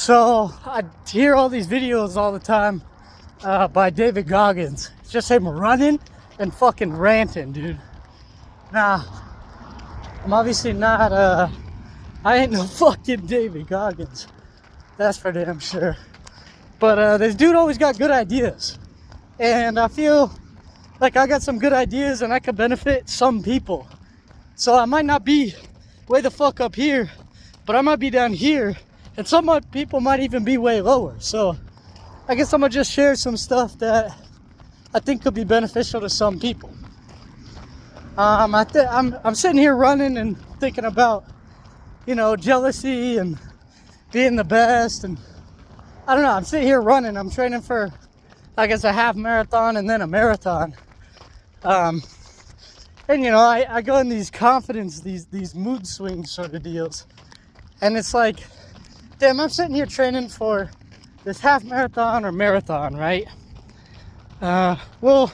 So I hear all these videos all the time by David Goggins. It's just him running and fucking ranting, dude. Nah, I'm obviously not, I ain't no fucking David Goggins. That's for damn sure. But this dude always got good ideas. And I feel like I got some good ideas and I could benefit some people. So I might not be way the fuck up here, but I might be down here. And some people might even be way lower. So I guess I'm gonna just share some stuff that I think could be beneficial to some people. I'm sitting here running and thinking about, you know, jealousy and being the best. And I don't know, I'm sitting here running. I'm training for, I guess, a half marathon and then a marathon. And you know, I go in these confidence, these mood swings sort of deals. And it's like, damn, I'm sitting here training for this half marathon or marathon, right? Well,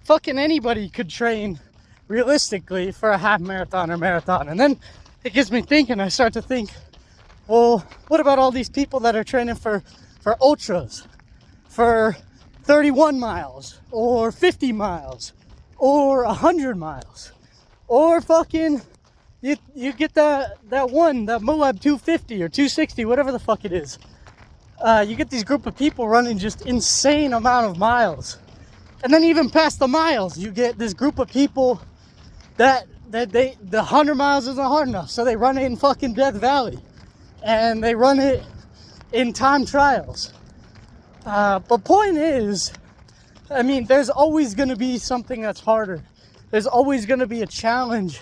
fucking anybody could train realistically for a half marathon or marathon. And then it gets me thinking. I start to think, well, what about all these people that are training for ultras, for 31 miles or 50 miles or 100 miles, or fucking you get that Moab 250 or 260, whatever the fuck it is. You get these group of people running just insane amount of miles. And then even past the miles, you get this group of people that the 100 miles isn't hard enough. So they run it in fucking Death Valley. And they run it in time trials. But point is, I mean, there's always going to be something that's harder. There's always going to be a challenge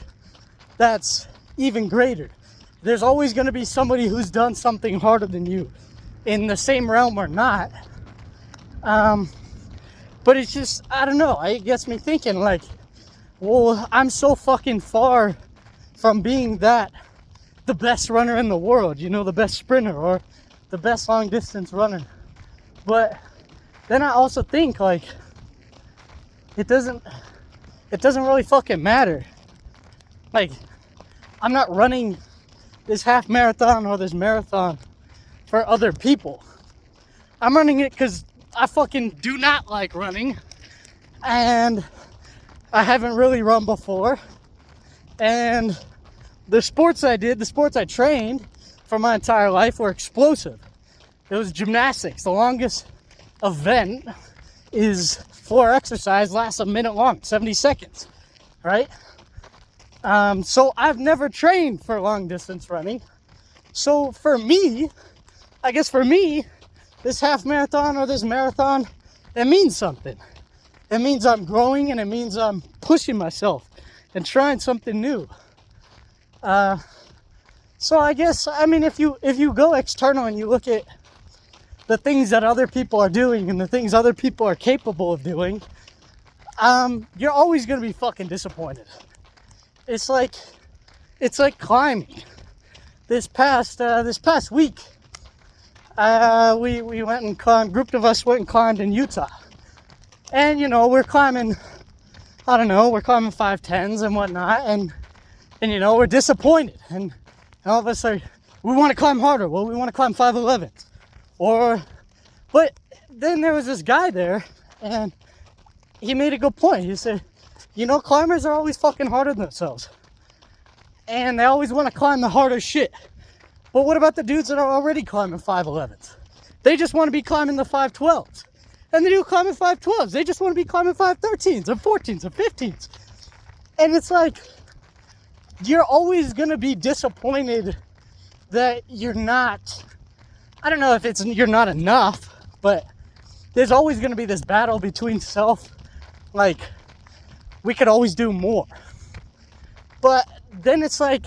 that's even greater. There's always going to be somebody who's done something harder than you, in the same realm or not. But it's just, I don't know, it gets me thinking, like, well, I'm so fucking far from being the best runner in the world, you know, the best sprinter or the best long distance runner. But then I also think, like, it doesn't really fucking matter. Like, I'm not running this half marathon or this marathon for other people. I'm running it because I fucking do not like running, and I haven't really run before. And the sports I trained for my entire life were explosive. It was gymnastics. The longest event is floor exercise, lasts a minute long, 70 seconds, right? So I've never trained for long distance running. So for me, this half marathon or this marathon, it means something. It means I'm growing, and it means I'm pushing myself and trying something new. So I guess, I mean, if you go external and you look at the things that other people are doing and the things other people are capable of doing, you're always going to be fucking disappointed. It's like climbing. This past week, we went and climbed. A group of us went and climbed in Utah, and you know, we're climbing 510s and whatnot, and you know, we're disappointed, and all of us are, we want to climb harder. Well, we want to climb 511s, but then there was this guy there, and he made a good point. He said, you know, climbers are always fucking harder than themselves, and they always want to climb the harder shit. But what about the dudes that are already climbing 511s? They just want to be climbing the 512s. And the dude climbing 512s, they just want to be climbing 513s and 14s and 15s. And it's like, you're always going to be disappointed that you're not, I don't know if you're not enough, but there's always going to be this battle between self, like, we could always do more. But then it's like,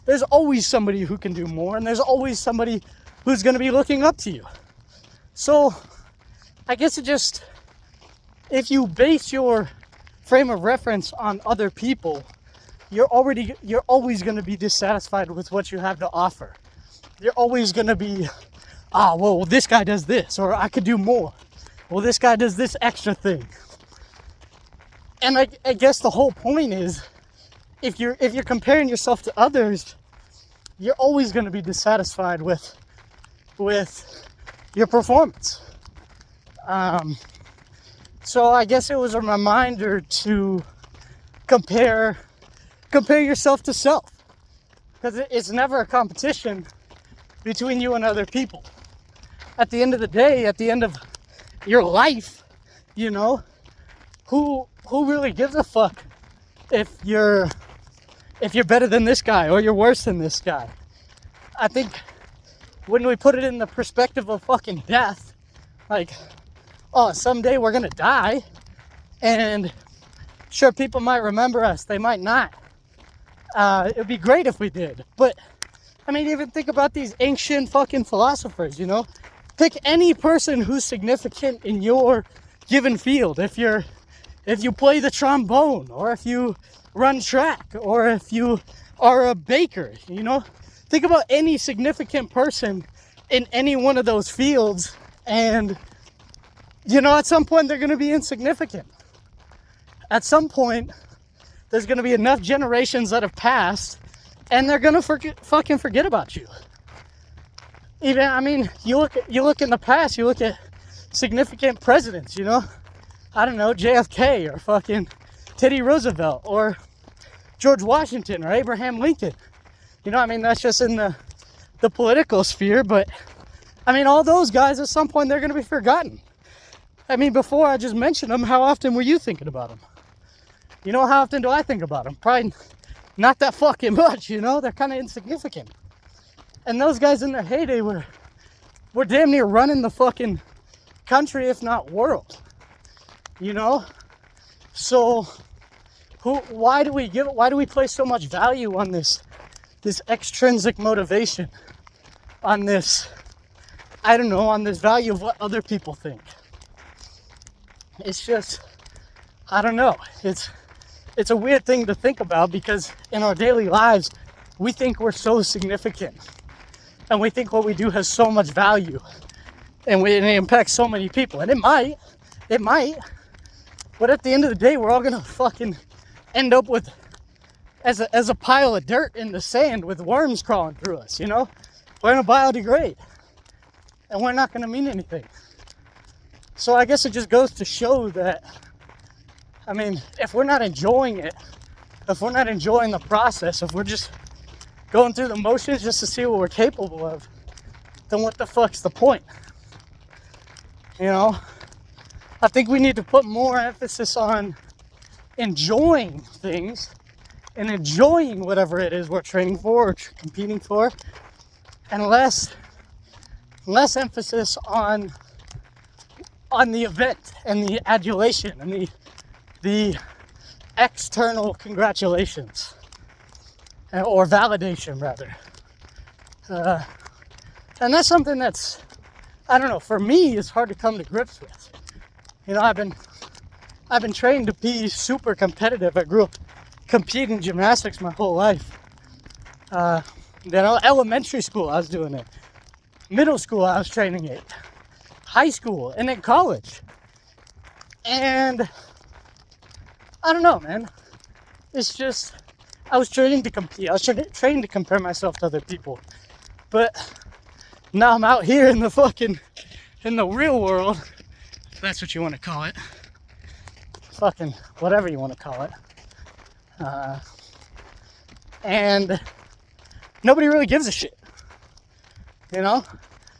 there's always somebody who can do more, and there's always somebody who's going to be looking up to you. So I guess if you base your frame of reference on other people, you're always going to be dissatisfied with what you have to offer. You're always going to be, well, this guy does this, or I could do more. Well, this guy does this extra thing. And I guess the whole point is, if you're comparing yourself to others, you're always going to be dissatisfied with with your performance. So I guess it was a reminder to compare yourself to self, because it's never a competition between you and other people. At the end of the day, at the end of your life, you know, who really gives a fuck if you're better than this guy or you're worse than this guy? I think when we put it in the perspective of fucking death, like, oh, someday we're gonna die, and sure, people might remember us, they might not. It'd be great if we did, but I mean, even think about these ancient fucking philosophers, you know? Pick any person who's significant in your given field. If you play the trombone, or if you run track, or if you are a baker, you know? Think about any significant person in any one of those fields, and you know, at some point they're going to be insignificant. At some point, there's going to be enough generations that have passed, and they're going to fucking forget about you. Even, I mean, you look in the past, you look at significant presidents, you know? I don't know, JFK, or fucking Teddy Roosevelt, or George Washington, or Abraham Lincoln. You know, I mean, that's just in the political sphere, but I mean, all those guys, at some point, they're going to be forgotten. I mean, before I just mentioned them, how often were you thinking about them? You know, how often do I think about them? Probably not that fucking much, you know? They're kind of insignificant. And those guys in their heyday were damn near running the fucking country, if not world. You know? So, why do we place so much value on this extrinsic motivation? On this, I don't know, on this value of what other people think? It's just, I don't know. It's a weird thing to think about, because in our daily lives, we think we're so significant, and we think what we do has so much value, and it impacts so many people. And it might, but at the end of the day, we're all gonna fucking end up with as a pile of dirt in the sand with worms crawling through us. You know, we're gonna biodegrade, and we're not gonna mean anything. So I guess it just goes to show that, I mean, if we're not enjoying it, if we're not enjoying the process, if we're just going through the motions just to see what we're capable of, then what the fuck's the point? You know, I think we need to put more emphasis on enjoying things and enjoying whatever it is we're training for or competing for, and less emphasis on the event and the adulation and the external congratulations, or validation rather. And that's something that's, I don't know, for me, it's hard to come to grips with. You know, I've been trained to be super competitive. I grew up competing in gymnastics my whole life. You know, elementary school I was doing it, middle school I was training it, high school, and then college. And I don't know, man. It's just, I was training to compete. I was trained to compare myself to other people. But now I'm out here in the real world, if that's what you want to call it. Fucking whatever you want to call it. And nobody really gives a shit. You know?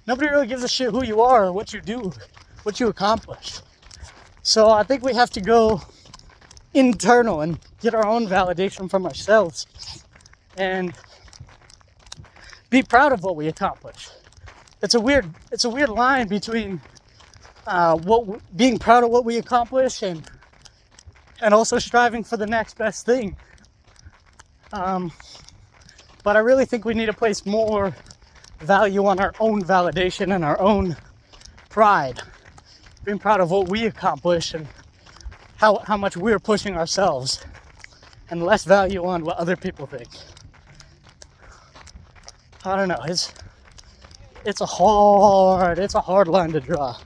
Nobody really gives a shit who you are or what you do, what you accomplish. So I think we have to go internal and get our own validation from ourselves and be proud of what we accomplish. It's a weird line between being proud of what we accomplish and also striving for the next best thing. But I really think we need to place more value on our own validation and our own pride, being proud of what we accomplish and how much we're pushing ourselves, and less value on what other people think. I don't know, it's a hard line to draw,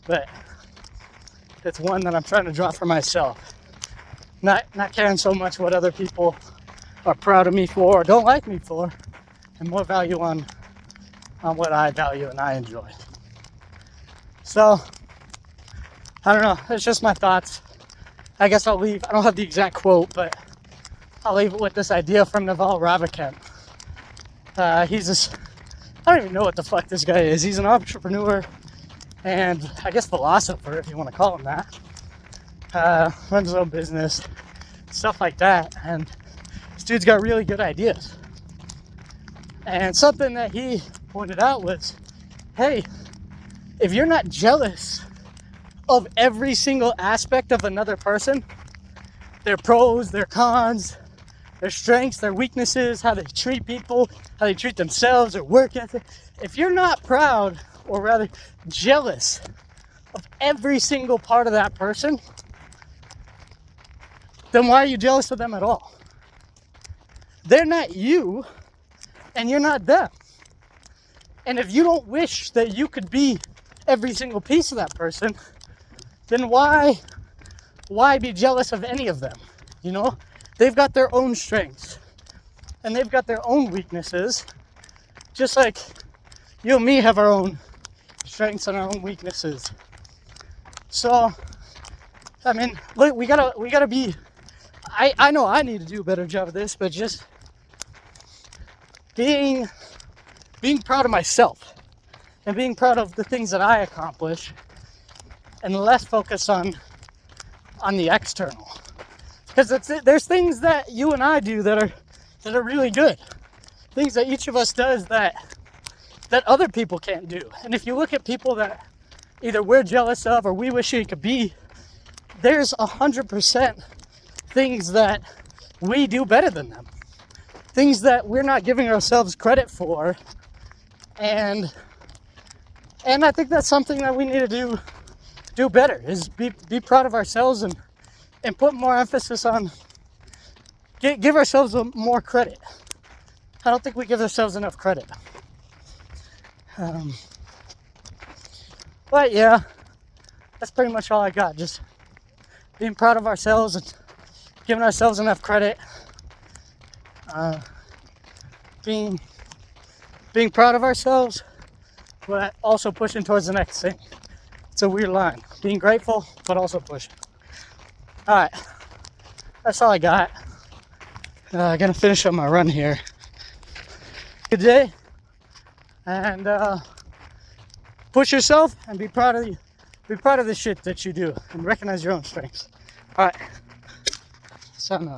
but it's one that I'm trying to draw for myself. Not caring so much what other people are proud of me for or don't like me for, and more value on on what I value and I enjoy. So, I don't know. It's just my thoughts. I guess I'll leave. I don't have the exact quote, but I'll leave it with this idea from Naval Ravikant. He's this, I don't even know what the fuck this guy is. He's an entrepreneur and I guess philosopher, if you want to call him that. Runs his own business, stuff like that. And this dude's got really good ideas. And something that he pointed out was, hey, if you're not jealous of every single aspect of another person, their pros, their cons, their strengths, their weaknesses, how they treat people, how they treat themselves, their work ethic, if you're not proud, or rather jealous of every single part of that person, then why are you jealous of them at all? They're not you, and you're not them. And if you don't wish that you could be every single piece of that person, then why be jealous of any of them? You know, they've got their own strengths and they've got their own weaknesses, just like you and me have our own strengths and our own weaknesses. So, I mean, look, we gotta be, I know I need to do a better job of this, but just being proud of myself and being proud of the things that I accomplish and less focus on the external. Because there's things that you and I do that are really good. Things that each of us does that other people can't do. And if you look at people that either we're jealous of or we wish we could be, there's 100% things that we do better than them. Things that we're not giving ourselves credit for. And I think that's something that we need to do better, is be proud of ourselves and put more emphasis on give ourselves more credit. I don't think we give ourselves enough credit. But yeah, that's pretty much all I got. Just being proud of ourselves and giving ourselves enough credit. Being proud of ourselves, but also pushing towards the next thing. It's a weird line. Being grateful, but also pushing. Alright, that's all I got. Gonna finish up my run here. Good day, and push yourself and be proud of the shit that you do, and recognize your own strengths. Alright, sign off.